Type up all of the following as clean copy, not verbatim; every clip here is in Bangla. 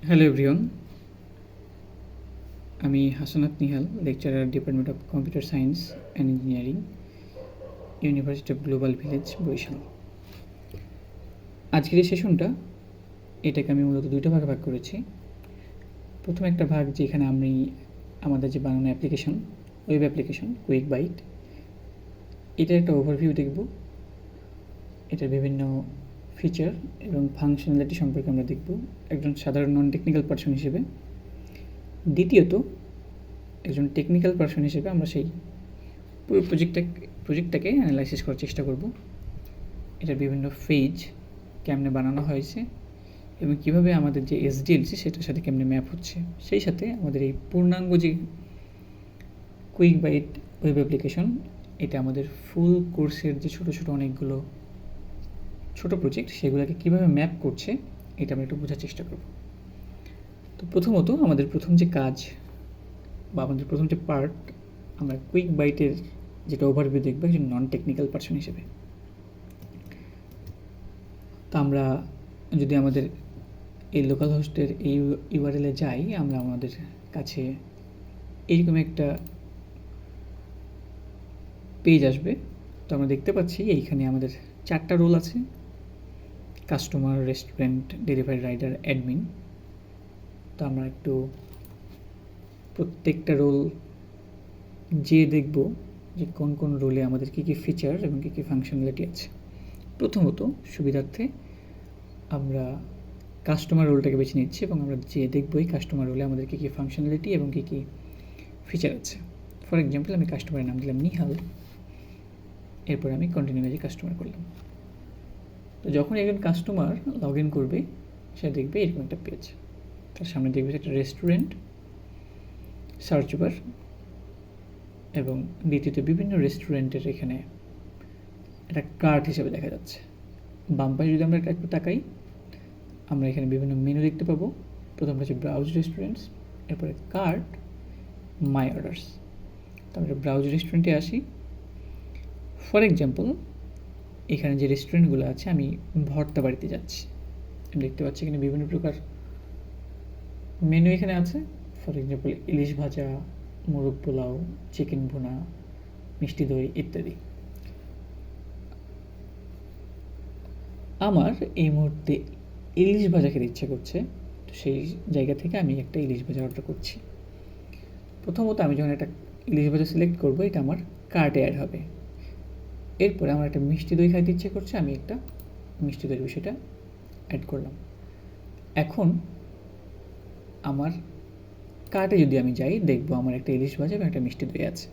হ্যালো এভরিওয়ান, আমি Hasanat Nihal, lecturer, department of computer science and engineering, university of global village, Barishal. আজকের এই সেশনটা এটাকে আমি মূলত দুইটা ভাগে ভাগ করেছি। প্রথম একটা ভাগ যেখানে আমি আমাদের যে বানানো application, web application Quick Byte, এটার একটা ওভারভিউ দেখব। এটার বিভিন্ন ফিচার এবং ফাংশনালিটি সম্পর্কে আমরা দেখব একজন সাধারণ নন টেকনিক্যাল পারসন হিসেবে। দ্বিতীয়ত, একজন টেকনিক্যাল পারসন হিসেবে আমরা সেই পুরো প্রজেক্টটাকে অ্যানালাইসিস করার চেষ্টা করব। এটার বিভিন্ন ফেজ কেমনে বানানো হয়েছে এবং কীভাবে আমাদের যে এসডিএলসি সেটার সাথে কেমনে ম্যাপ হচ্ছে, সেই সাথে আমাদের এই পূর্ণাঙ্গ যে কুইক বাইট ওয়েব অ্যাপ্লিকেশন, এটা আমাদের ফুল কোর্সের যে ছোটো ছোটো অনেকগুলো ছোটো প্রজেক্ট, সেগুলোকে কীভাবে ম্যাপ করছে এটা আমরা একটু বোঝার চেষ্টা করব। তো প্রথমত আমাদের প্রথম যে কাজ বা আমাদের প্রথম যে পার্ট, আমরা কুইক বাইটের যেটা ওভারভিউ দেখবো একজন নন টেকনিক্যাল পারসন হিসেবে। তো আমরা যদি আমাদের এই লোকাল হোস্টের এই ইউআরএলে যাই, আমরা আমাদের কাছে এইরকম একটা পেজ আসবে। তো আমরা দেখতে পাচ্ছি এইখানে আমাদের 4টা রোল আছে: customer, restaurant, delivery rider, admin. তো আমরা একটু প্রত্যেকটা রোল যে দেখব যে কোন কোন রোলে আমাদের কী কী ফিচার এবং কী কী ফাংশনালিটি আছে। প্রথমত সুবিধার্থে আমরা কাস্টমার রোলটাকে বেছে নিচ্ছি এবং আমরা যে দেখব এই কাস্টমার রোলে আমাদের কী কী ফাংশনালিটি এবং কী কী ফিচার আছে। ফর এক্সাম্পল, আমি কাস্টমারের নাম দিলাম নিহাল, এরপর আমি কন্টিনিউ এজ কাস্টমার করলাম। তো যখন একজন কাস্টমার লগ ইন করবে, সে দেখবে এরকম একটা পেজ। তার সামনে দেখবে একটা রেস্টুরেন্ট, সার্চ বার এবং দ্বিতীয়ত বিভিন্ন রেস্টুরেন্টের এখানে একটা কার্ট হিসেবে দেখা যাচ্ছে। বাম পাশে যদি আমরা একটু তাকাই, আমরা এখানে বিভিন্ন মেনু দেখতে পাবো। প্রথমটা হচ্ছে ব্রাউজ রেস্টুরেন্টস, এরপরে কার্ট, মাই অর্ডার্স। তো আমরা ব্রাউজ রেস্টুরেন্টে আসি। ফর এক্সাম্পল, এখানে যে রেস্টুরেন্টগুলো আছে, আমি ভর্তা বাড়িতে যাচ্ছি, আমি দেখতে পাচ্ছি এখানে বিভিন্ন প্রকার মেনু এখানে আছে। ফর এক্সাম্পল, ইলিশ ভাজা, মোরগ পোলাও, চিকেন ভুনা, মিষ্টি দই ইত্যাদি। আমার এই মুহূর্তে ইলিশ ভাজা খেতে ইচ্ছা করছে, তো সেই জায়গা থেকে আমি একটা ইলিশ ভাজা অর্ডার করছি। প্রথমত আমি যখন একটা ইলিশ ভাজা সিলেক্ট করবো, এটা আমার কার্টে অ্যাড হবে। এরপরে আমার একটা মিষ্টি দই খাইতে ইচ্ছে করছে, আমি একটা মিষ্টি দইয়ের বিষয়টা অ্যাড করলাম। এখন আমার কার্টে যদি আমি যাই, দেখবো আমার একটা ইলিশ ভাজা এবং একটা মিষ্টি দই আছে।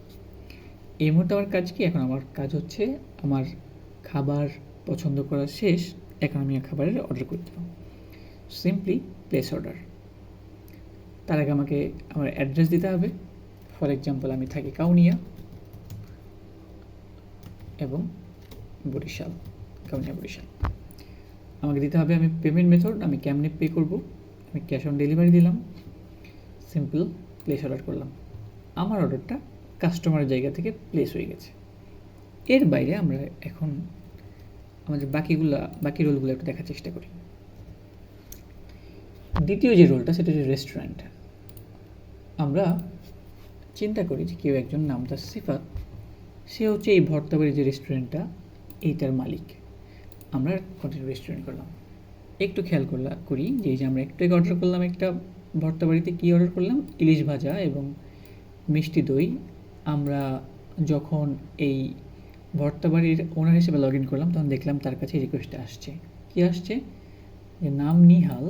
এই মুহূর্তে আমার কাজ কি? এখন আমার কাজ হচ্ছে আমার খাবার পছন্দ করা শেষ, এখন আমি খাবারের অর্ডার করে দেবো। Simply place order. তার আগে আমাকে আমার অ্যাড্রেস দিতে হবে। ফর এক্সাম্পল, আমি থাকি কাউনিয়া এবং বরিশাল, কাউনিয়া বরিশাল। আমাকে দিতে হবে আমি পেমেন্ট মেথড, আমি কেমনে পে করব। আমি ক্যাশ অন ডেলিভারি দিলাম, সিম্পল প্লেস অর্ডার করলাম। আমার অর্ডারটা কাস্টমারের জায়গা থেকে প্লেস হয়ে গেছে। এর বাইরে আমরা এখন আমাদের বাকি রোলগুলো একটু দেখার চেষ্টা করি। দ্বিতীয় যে রোলটা, সেটা হচ্ছে রেস্টুরেন্ট। আমরা চিন্তা করি যে কেউ একজন, নাম তার সিফাত, সে হচ্ছে এই ভর্তাবাড়ি যে রেস্টুরেন্টটা, এইটার মালিক। আমরা কন্টিনিউ রেস্টুরেন্ট করলাম। একটু খেয়াল করি যে এই যে আমরা একটু অর্ডার করলাম, একটা ভর্তাবাড়িতে কী অর্ডার করলাম? ইলিশ ভাজা এবং মিষ্টি দই। আমরা যখন এই ভর্তাবাড়ির ওনার হিসেবে লগ ইন করলাম, তখন দেখলাম তার কাছে রিকোয়েস্টটা আসছে। কী আসছে? যে নাম নিহাল,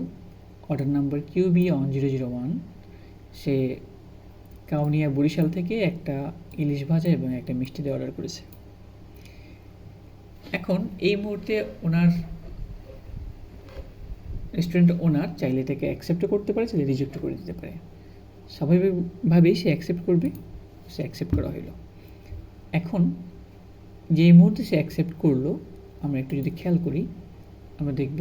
অর্ডার নাম্বার QB1001, সে কাউনিয়া বরিশাল থেকে একটা ইলিশ ভাজা এবং একটা মিষ্টি দই অর্ডার করেছে। এখন এই মুহূর্তে ওনার রেস্টুরেন্ট ওনার চাইলে এটাকে অ্যাকসেপ্টও করতে পারে, চাইলে রিজেক্টও করে দিতে পারে। স্বাভাবিকভাবেই সে অ্যাকসেপ্ট করবে, সে অ্যাকসেপ্ট করা হলো। এখন যেই মুহূর্তে সে অ্যাকসেপ্ট করলো, আমরা একটু যদি খেয়াল করি, আমরা দেখব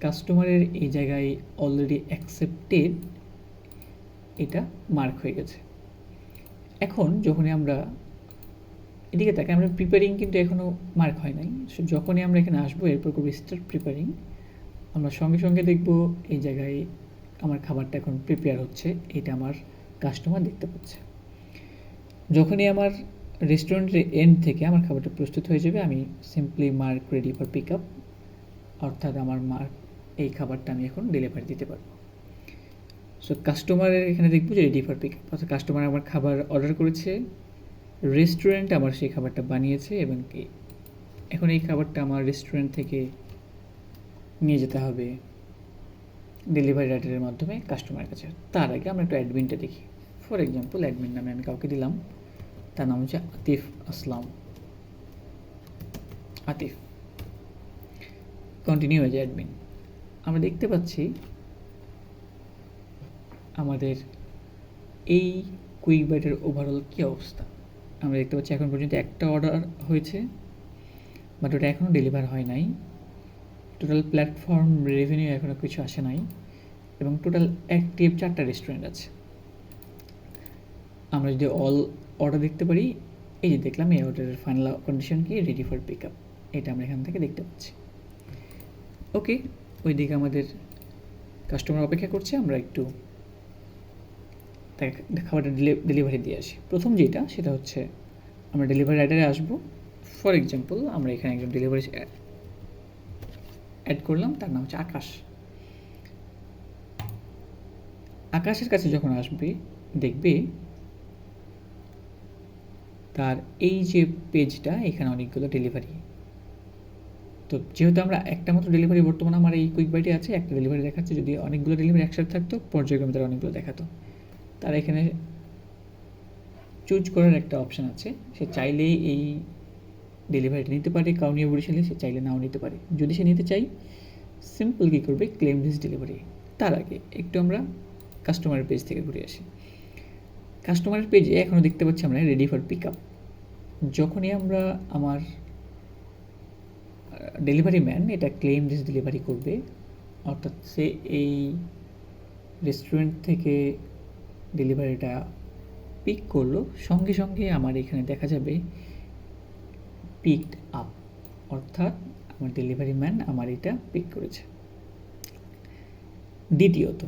কাস্টমারের এই জায়গায় অলরেডি অ্যাকসেপ্টেড এটা মার্ক হয়ে গেছে। এখন যখনই আমরা এদিকে তাকে, আমরা প্রিপেয়ারিং কিন্তু এখনও মার্ক হয় নাই। যখনই আমরা এখানে আসবো, এরপর করবো স্টার্ট প্রিপেয়ারিং, আমরা সঙ্গে সঙ্গে দেখব এই জায়গায় আমার খাবারটা এখন প্রিপেয়ার হচ্ছে, এটা আমার কাস্টমার দেখতে পাচ্ছে। যখনই আমার রেস্টুরেন্টের এন্ড থেকে আমার খাবারটা প্রস্তুত হয়ে যাবে, আমি simply mark ready for pick up, অর্থাৎ আমার মার্ক এই খাবারটা আমি এখন ডেলিভারি দিতে পারবো। সো কাস্টমারের এখানে দেখবো যে রেডি ফর পিক আপ, অর্থাৎ কাস্টমার আমার খাবার অর্ডার করেছে, রেস্টুরেন্ট আমার সেই খাবারটা বানিয়েছে, এবং কি এখন এই খাবারটা আমার রেস্টুরেন্ট থেকে নিয়ে যেতে হবে ডেলিভারি রাইডারের মাধ্যমে কাস্টমারের কাছে। তার আগে আমরা একটু অ্যাডমিনটা দেখি। ফর এক্সাম্পল, অ্যাডমিন নামে আমি কাউকে দিলাম, তার নাম হচ্ছে আতিফ আসলাম। আতিফ কন্টিনিউ হয়ে যায় অ্যাডমিন। আমরা দেখতে পাচ্ছি আমাদের এই কুইক বাইটের ওভারঅল কী অবস্থা। আমরা দেখতে পাচ্ছি এখন পর্যন্ত একটা অর্ডার হয়েছে, বাট ওটা এখনও ডেলিভার হয় নাই। টোটাল প্ল্যাটফর্ম রেভিনিউ এখনও কিছু আসে নাই, এবং টোটাল অ্যাক্টিভ 4টা রেস্টুরেন্ট আছে। আমরা যদি অল অর্ডার দেখতে পারি, এই যে দেখলাম এই অর্ডারের ফাইনাল কন্ডিশন কি, রেডি ফর পিক আপ, এটা আমরা এখান থেকে দেখতে পাচ্ছি। ওকে, ওইদিকে আমাদের কাস্টমার অপেক্ষা করছে, আমরা একটু খাবারটা ডেলিভারি দিয়ে আসি। প্রথম যেটা সেটা হচ্ছে আমরা ডেলিভারি রাইডারে আসবো। ফর এক্সাম্পল, আমরা এখানে একজন ডেলিভারি অ্যাড করলাম, তার নাম হচ্ছে আকাশ। আকাশের কাছে যখন আসবে, দেখবে তার এই যে পেজটা, এখানে অনেকগুলো ডেলিভারি। তো যেহেতু আমরা একটা মাত্র ডেলিভারি বর্তমানে আমার এই কুইক বাইটে আছে, একটা ডেলিভারি দেখাচ্ছে, যদি অনেকগুলো ডেলিভারি একসাথে থাকতো পর্যায়ক্রমে তারা অনেকগুলো দেখাতো। তার এখানে চুজ করার একটা অপশান আছে, সে চাইলেই এই ডেলিভারিটা নিতে পারে, কাউনিয়া বরিশালে, সে চাইলে নাও নিতে পারে। যদি সে নিতে চাই, সিম্পল কী করবে, ক্লেম দিস ডেলিভারি। তার আগে একটু আমরা কাস্টমারের পেজ থেকে ঘুরে আসি। কাস্টমারের পেজে এখনও দেখতে পাচ্ছি আমরা রেডি ফর পিক আপ। যখনই আমরা আমার ডেলিভারি ম্যান এটা ক্লেম দিস ডেলিভারি করবে, অর্থাৎ সে এই রেস্টুরেন্ট থেকে ডেলিভারিটা পিক করলো, সঙ্গে সঙ্গে আমার এখানে দেখা যাবে পিকড আপ, অর্থাৎ আমার ডেলিভারি ম্যান আমার এটা পিক করেছে। দ্বিতীয়ত,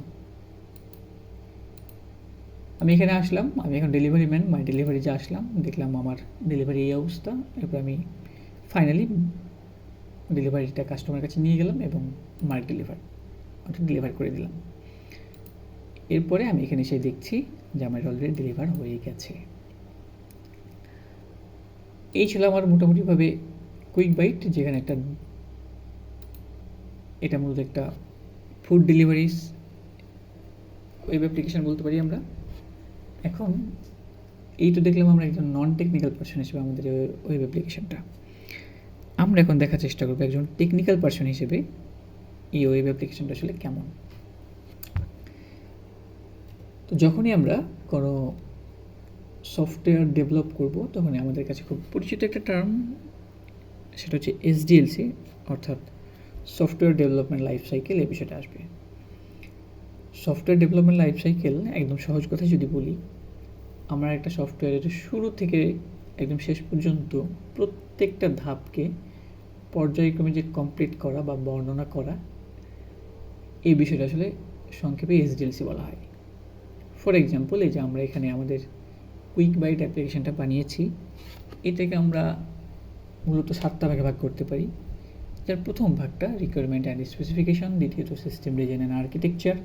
আমি এখানে আসলাম, আমি এখন ডেলিভারি ম্যান, মাই ডেলিভারি যে আসলাম, দেখলাম আমার ডেলিভারি এই অবস্থা। এরপর আমি ফাইনালি ডেলিভারিটা কাস্টমারের কাছে নিয়ে গেলাম এবং মার্ক ডেলিভার, অর্থাৎ ডেলিভার করে দিলাম। এরপরে আমি এখানে এসে দেখছি যে আমার অলরেডি ডেলিভার হয়ে গেছে। এই ছিল আমার মোটামুটিভাবে কুইক বাইট, যেখানে এটা মূলত একটা ফুড ডেলিভারিস ওয়েব অ্যাপ্লিকেশন বলতে পারি আমরা। এখন এই তো দেখলাম আমরা একজন নন টেকনিক্যাল পার্সন হিসেবে আমাদের ওয়েব অ্যাপ্লিকেশনটা। আমরা এখন দেখার চেষ্টা করবো একজন টেকনিক্যাল পার্সন হিসেবে এই ওয়েব অ্যাপ্লিকেশনটা আসলে কেমন। তো যখনই আমরা কোনো সফটওয়্যার ডেভেলপ করব, তখনই আমাদের কাছে খুব পরিচিত একটা টার্ম, সেটা হচ্ছে SDLC, অর্থাৎ সফটওয়্যার ডেভেলপমেন্ট লাইফ সাইকেল। এই বিষয়টা আসবে। সফটওয়্যার ডেভেলপমেন্ট লাইফ সাইকেল একদম সহজ কথায় যদি বলি, আমরা একটা সফটওয়্যারের শুরু থেকে একদম শেষ পর্যন্ত প্রত্যেকটা ধাপকে পর্যায়ক্রমে যে কমপ্লিট করা বা বর্ণনা করা, এই বিষয়টা আসলে সংক্ষেপে SDLC বলা হয়। ফর এক্সাম্পল, এই যে আমরা এখানে আমাদের কুইক বাইট অ্যাপ্লিকেশনটা বানিয়েছি, এটাকে আমরা মূলত 7টা ভাগে ভাগ করতে পারি। যার প্রথম ভাগটা রিকোয়ারমেন্ট অ্যান্ড স্পেসিফিকেশন, দ্বিতীয়ত সিস্টেম ডিজাইন অ্যান্ড আর্কিটেকচার,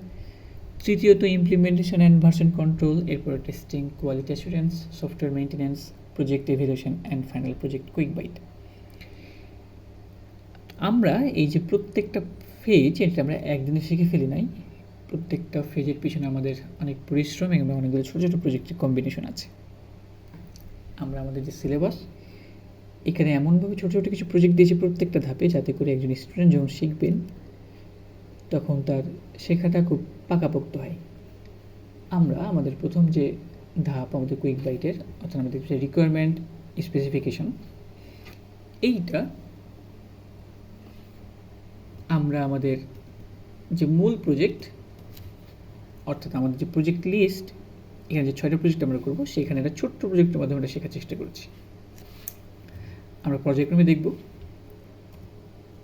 তৃতীয়ত ইমপ্লিমেন্টেশন অ্যান্ড ভার্সন কন্ট্রোল, এরপর testing, quality assurance, software maintenance, project evaluation and final project Quick Byte. আমরা এই যে প্রত্যেকটা ফেজ, এটা আমরা একদিনে শিখে ফেলি নাই। প্রত্যেকটা ফেজের পিছনে আমাদের অনেক পরিশ্রম এবং অনেকগুলো ছোটো ছোটো প্রজেক্টের কম্বিনেশন আছে। আমরা আমাদের যে সিলেবাস, এখানে এমনভাবে ছোটো ছোটো কিছু প্রজেক্ট দিয়েছি প্রত্যেকটা ধাপে, যাতে করে একজন স্টুডেন্ট যখন শিখবেন তখন তার শেখাটা খুব পাকাপোক্ত হয়। আমরা আমাদের প্রথম যে ধাপ আমাদের কুইক বাইটের, অর্থাৎ আমাদের রিকোয়ারমেন্ট স্পেসিফিকেশন, এইটা আমরা আমাদের যে মূল প্রজেক্ট, অর্থাৎ আমাদের যে প্রজেক্ট লিস্ট, এখানে যে 6টা প্রজেক্ট আমরা করবো, সেখানে একটা ছোট্ট প্রজেক্টের মাধ্যমে আমরা শেখার চেষ্টা করছি। আমরা পর্যায়ক্রমে দেখব।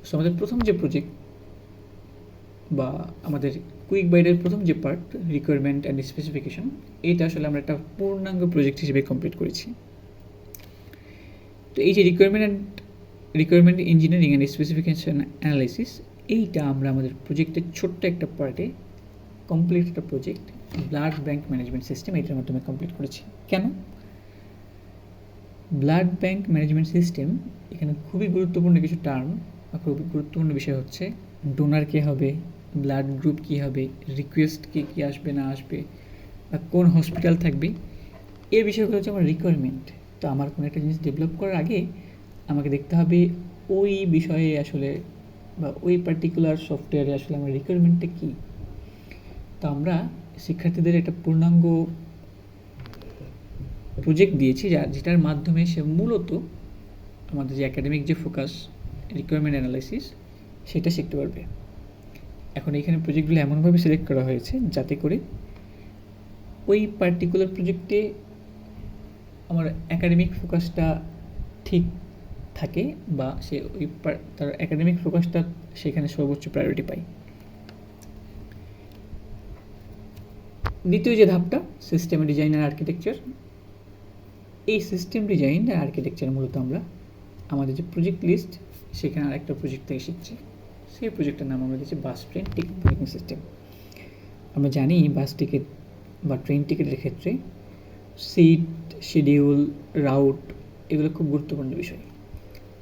সো আমাদের প্রথম যে প্রজেক্ট, বা আমাদের কুইক বাইটের প্রথম যে পার্ট রিকোয়ারমেন্ট অ্যান্ড স্পেসিফিকেশন, এটা আসলে আমরা একটা পূর্ণাঙ্গ প্রজেক্ট হিসেবে কমপ্লিট করেছি। তো এই যে requirement engineering and specification analysis, এইটা আমরা আমাদের প্রজেক্টের ছোট্ট একটা পার্টে কমপ্লিট একটা project blood bank management system এটার মাধ্যমে কমপ্লিট করেছি। কেন? ব্লাড ব্যাঙ্ক ম্যানেজমেন্ট সিস্টেম এখানে খুবই গুরুত্বপূর্ণ কিছু টার্ম বা খুবই গুরুত্বপূর্ণ বিষয় হচ্ছে ডোনার কে হবে, ব্লাড গ্রুপ কী হবে, রিকোয়েস্ট কী আসবে না আসবে, বা কোন হসপিটাল থাকবে, এই বিষয়গুলো হচ্ছে আমার রিকোয়ারমেন্ট। তো আমার কোনো একটা জিনিস ডেভেলপ করার আগে আমাকে দেখতে হবে ওই বিষয়ে আসলে বা ওই পার্টিকুলার সফটওয়্যারে আসলে আমার রিকোয়ারমেন্টটা কী। তো আমরা শিক্ষার্থীদের একটা পূর্ণাঙ্গ প্রজেক্ট দিয়েছি যেটার মাধ্যমে সে মূলত আমাদের যে একাডেমিক যে ফোকাস রিকোয়ারমেন্ট অ্যানালাইসিস সেটা শিখতে পারবে। এখন এইখানে প্রজেক্টগুলো এমনভাবে সিলেক্ট করা হয়েছে যাতে করে ওই পার্টিকুলার প্রজেক্টে আমার একাডেমিক ফোকাসটা ঠিক থাকে বা সে ওই তার একাডেমিক ফোকাসটা সেখানে সর্বোচ্চ প্রায়োরিটি পায়। দ্বিতীয় যে ধাপটা সিস্টেম ডিজাইন আর আর্কিটেকচার, এই সিস্টেম ডিজাইন আর আর্কিটেকচার মূলত আমরা আমাদের যে প্রজেক্ট লিস্ট সেখানে আরেকটা প্রজেক্ট থেকে শিখছি। সেই প্রজেক্টের নাম আমরা দিচ্ছি bus train ticket booking system. আমরা জানি বাস টিকিট বা ট্রেন টিকিটের ক্ষেত্রে সিট, শিডিউল, রাউট এগুলো খুব গুরুত্বপূর্ণ বিষয়।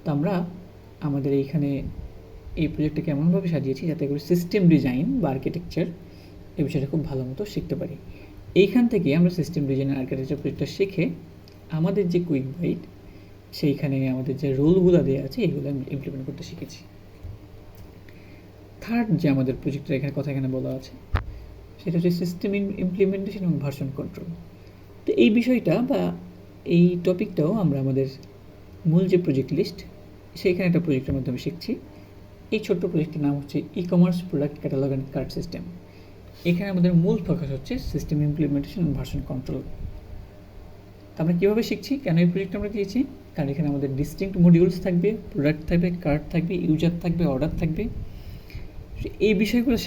তো আমরা আমাদের এইখানে এই প্রজেক্টটাকে এমনভাবে সাজিয়েছি যাতে করে সিস্টেম ডিজাইন বা আর্কিটেকচার এই বিষয়টা খুব ভালো মতো শিখতে পারি। এইখান থেকে আমরা সিস্টেম ডিজাইন আর আর্কিটেকচার প্রজেক্টটা শিখে আমাদের যে কুইক বাইট সেইখানে আমাদের যে রোলগুলো দেওয়া আছে এইগুলো আমি ইমপ্লিমেন্ট করতে শিখেছি। থার্ড যে আমাদের প্রজেক্টের এখানে বলা আছে সেটা হচ্ছে সিস্টেম ইমপ্লিমেন্টেশন এবং ভার্সন কন্ট্রোল। তো এই বিষয়টা বা এই টপিকটাও আমরা আমাদের মূল যে প্রজেক্ট লিস্ট সেইখানে একটা প্রজেক্টের মাধ্যমে শিখছি। এই ছোট্ট প্রজেক্টের নাম হচ্ছে e-commerce product catalogue and card system. এখানে আমাদের মূল ফোকাস হচ্ছে সিস্টেম ইমপ্লিমেন্টেশন এবং ভার্সন কন্ট্রোল। তো আমরা কীভাবে শিখছি, কেন এই প্রজেক্ট আমরা দিয়েছি? কারণ এখানে আমাদের ডিস্টিংক্ট মডিউলস থাকবে, প্রোডাক্ট থাকবে, কার্ড থাকবে, ইউজার থাকবে, অর্ডার থাকবে। এই বিষয়গুলো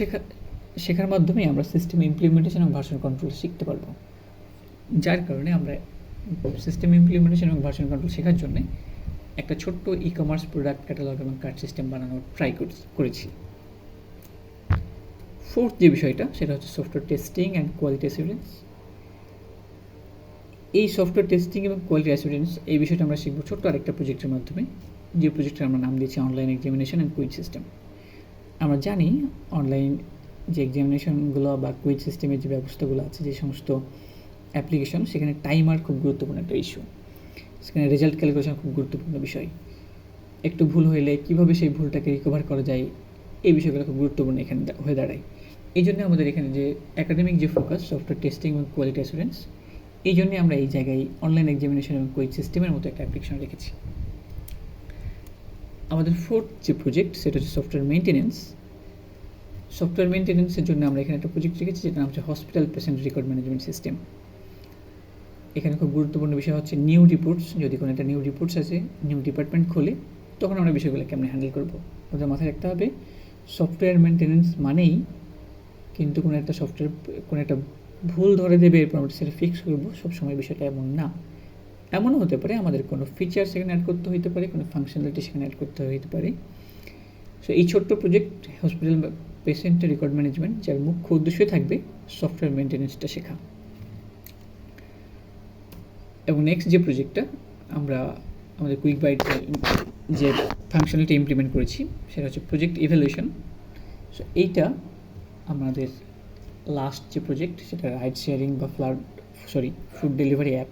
শেখার মাধ্যমে আমরা সিস্টেম ইমপ্লিমেন্টেশন এবং ভার্সন কন্ট্রোল শিখতে পারবো। যার কারণে আমরা সিস্টেম ইমপ্লিমেন্টেশন এবং ভার্সন কন্ট্রোল শেখার জন্য একটা ছোট্ট ই-কমার্স প্রোডাক্ট ক্যাটালগ এবং কার্ড সিস্টেম বানানোর ট্রাই করেছি। ফোর্থ যে বিষয়টা সেটা হচ্ছে software testing and quality assurance. এই সফটওয়্যার টেস্টিং এবং কোয়ালিটি অ্যাসুরেন্স এই বিষয়টা আমরা শিখবো ছোট্ট আরেকটা প্রজেক্টের মাধ্যমে, যে প্রজেক্টের আমরা নাম দিয়েছি online examination and quiz system. আমরা জানি অনলাইন যে এক্সামিনেশনগুলো বা কুইজ সিস্টেমের যে ব্যবস্থাগুলো আছে, যে সমস্ত অ্যাপ্লিকেশন, সেখানে টাইমার খুব গুরুত্বপূর্ণ একটা ইস্যু। সেখানে রেজাল্ট ক্যালকুলেশন খুব গুরুত্বপূর্ণ বিষয়। একটু ভুল হইলে কীভাবে সেই ভুলটাকে রিকভার করা যায়, এই বিষয়গুলো খুব গুরুত্বপূর্ণ এখানে হয়ে দাঁড়ায়। এই জন্য আমাদের এখানে যে একাডেমিক যে ফোকাস সফটওয়্যার টেস্টিং এবং কোয়ালিটি অ্যাসুরেন্স, এই জন্যে আমরা এই জায়গায় অনলাইন এক্সামিনেশন এবং কুইজ সিস্টেমের মতো একটা অ্যাপ্লিকেশন রেখেছি। আমাদের ফোর্থ যে প্রজেক্ট সেটা হচ্ছে সফটওয়্যার মেনটেন্যান্স। সফটওয়্যার মেনটেন্যান্সের জন্য আমরা এখানে একটা প্রজেক্ট রেখেছি যেটা নাম হচ্ছে hospital patient record management system. এখানে খুব গুরুত্বপূর্ণ বিষয় হচ্ছে নিউ রিপোর্টস। যদি কোনো একটা নিউ রিপোর্টস আছে, নিউ ডিপার্টমেন্ট খোলে, তখন আমরা বিষয়গুলো কেমন হ্যান্ডেল করবো। আমাদের মাথায় রাখতে হবে সফটওয়্যার মেনটেন্যান্স মানেই কিন্তু কোনো একটা সফটওয়্যার কোনো একটা ভুল ধরে দেবে এরপর আমরা সেটা ফিক্স করবো, সবসময় বিষয়টা এমন না। এমনও হতে পারে আমাদের কোনো ফিচার সেখানে অ্যাড করতে হতে পারে, কোনো ফাংশনালিটি সেখানে অ্যাড করতে হতে পারে। সো এই ছোট্ট project hospital patient record management, যার মুখ্য উদ্দেশ্যই থাকবে সফটওয়্যার মেনটেন্যান্সটা শেখা। এবং নেক্সট যে প্রজেক্টটা আমরা আমাদের কুইক বাইট যে ফাংশনালিটি ইমপ্লিমেন্ট করেছি সেটা হচ্ছে প্রজেক্ট ইভ্যালুয়েশন। সো এইটা আমাদের লাস্ট যে প্রজেক্ট সেটা রাইড শেয়ারিং বা ফুড ডেলিভারি অ্যাপ,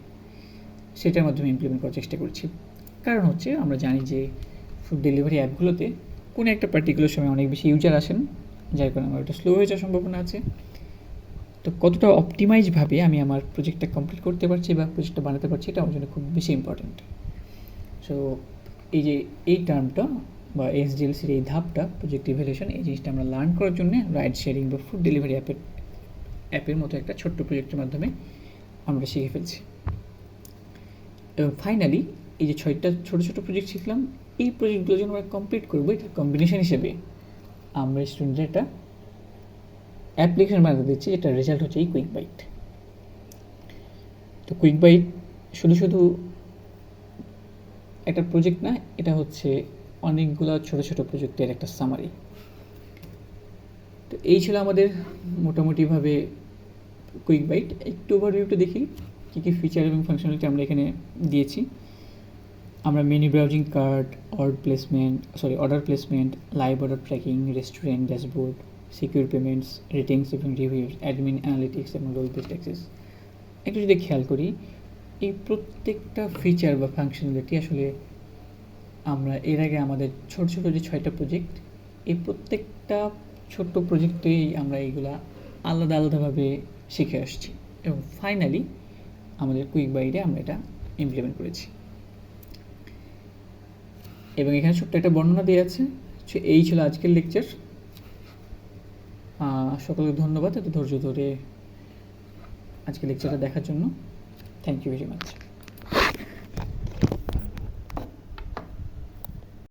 সেটার মাধ্যমে ইমপ্লিমেন্ট করার চেষ্টা করছি। কারণ হচ্ছে আমরা জানি যে ফুড ডেলিভারি অ্যাপগুলোতে কোনো একটা পার্টিকুলার সময় অনেক বেশি ইউজার আসেন, যার কারণে আমার একটা স্লো হয়ে যাওয়ার সম্ভাবনা আছে। তো কতটা অপটিমাইজভাবে আমি আমার প্রজেক্টটা কমপ্লিট করতে পারছি বা প্রজেক্টটা বানাতে পারছি, এটা আমার জন্য খুব বেশি ইম্পর্ট্যান্ট। সো এই যে এই টার্মটা বা এসডিএলসির এই ধাপটা প্রজেক্ট ইভ্যালুয়েশন, এই জিনিসটা আমরা লার্ন করার জন্য রাইড শেয়ারিং বা ফুড ডেলিভারি অ্যাপের মতো একটা ছোট্ট প্রজেক্টের মাধ্যমে আমরা শিখে ফেলছি। এবং ফাইনালি এই যে 6টা ছোটো ছোটো প্রজেক্ট শিখলাম, এই প্রজেক্টগুলো যখন আমরা কমপ্লিট করবো, এটা কম্বিনেশন হিসেবে আমরা স্টুডেন্টরা একটা অ্যাপ্লিকেশন বানাতে দিচ্ছি, এটা রেজাল্ট হচ্ছে এই কুইক বাইট। তো কুইক বাইট শুধু শুধু একটা প্রজেক্ট না, এটা হচ্ছে অনেকগুলো ছোট ছোট প্রজেক্টের একটা সামারি। তো এই ছিল আমাদের মোটামুটিভাবে কুইক বাইট। একটু ওভারভিউটা দেখি কী কী ফিচার এবং ফাংশনালিটি আমরা এখানে দিয়েছি। আমরা menu browsing, cart, order placement, live order tracking, restaurant dashboard, secure payments, ratings এবং রিভিউস, অ্যাডমিন অ্যানালিটিক্স এবং রোল বেসড অ্যাক্সেস। একটু যদি খেয়াল করি, এই প্রত্যেকটা ফিচার বা ফাংশনালিটি আসলে আমরা এর আগে আমাদের ছোট ছোট যে 6টা প্রজেক্ট, এই প্রত্যেকটা ছোট্ট প্রজেক্টেই আমরা এইগুলা আলাদা আলাদাভাবে শিখে আসছি এবং ফাইনালি আমাদের কুইক বাইটে আমরা এটা ইমপ্লিমেন্ট করেছি। এবং এখানে ছোট্ট একটা বর্ণনা দেওয়া আছে। এই ছিল আজকের লেকচার। সকলকে ধন্যবাদ এত ধৈর্য ধরে আজকের লেকচারটা দেখার জন্য। Thank you very much.